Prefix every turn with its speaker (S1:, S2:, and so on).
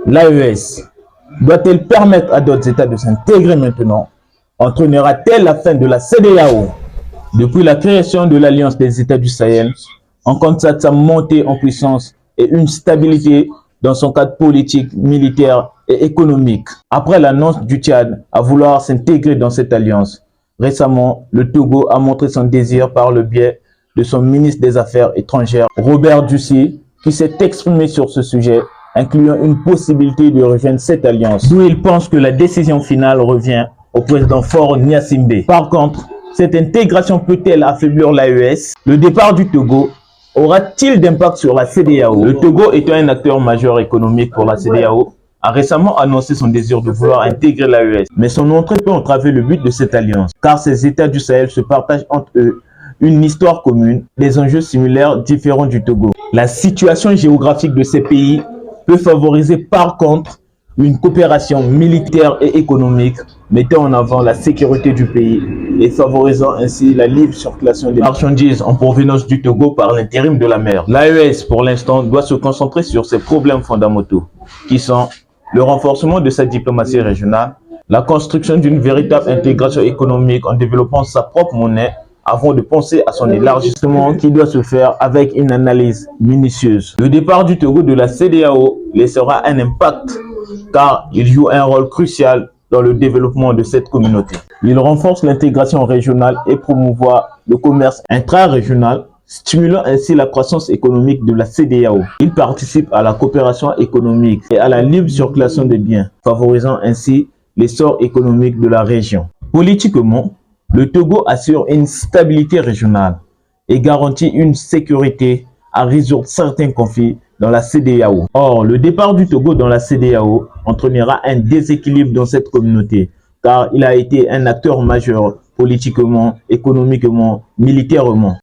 S1: L'AES doit-elle permettre à d'autres États de s'intégrer maintenant? Entraînera-t-elle la fin de la CEDEAO? Depuis la création de l'Alliance des États du Sahel, on constate sa montée en puissance et une stabilité dans son cadre politique, militaire et économique. Après l'annonce du Tchad à vouloir s'intégrer dans cette alliance, récemment, le Togo a montré son désir par le biais de son ministre des Affaires étrangères, Robert Dussi, qui s'est exprimé sur ce sujet, incluant une possibilité de rejoindre cette alliance, d'où il pense que la décision finale revient au président Faure Gnassingbé. Par contre, cette intégration peut-elle affaiblir l'AES? Le départ du Togo aura-t-il d'impact sur la CEDEAO? Le Togo étant un acteur majeur économique pour la CEDEAO, a récemment annoncé son désir de vouloir intégrer l'AES. Mais son entrée peut entraver le but de cette alliance, car ces États du Sahel se partagent entre eux une histoire commune, des enjeux similaires différents du Togo. La situation géographique de ces pays peut favoriser par contre une coopération militaire et économique mettant en avant la sécurité du pays et favorisant ainsi la libre circulation des marchandises en provenance du Togo par l'intérim de la mer. L'AES, pour l'instant, doit se concentrer sur ses problèmes fondamentaux, qui sont le renforcement de sa diplomatie régionale, la construction d'une véritable intégration économique en développant sa propre monnaie avant de penser à son élargissement qui doit se faire avec une analyse minutieuse. Le départ du Togo de la CEDEAO laissera un impact car il joue un rôle crucial dans le développement de cette communauté. Il renforce l'intégration régionale et promouvoir le commerce intra-régional, stimulant ainsi la croissance économique de la CEDEAO. Il participe à la coopération économique et à la libre circulation des biens, favorisant ainsi l'essor économique de la région. Politiquement, le Togo assure une stabilité régionale et garantit une sécurité à résoudre certains conflits dans la CEDEAO. Or, le départ du Togo dans la CEDEAO entraînera un déséquilibre dans cette communauté, car il a été un acteur majeur politiquement, économiquement, militairement.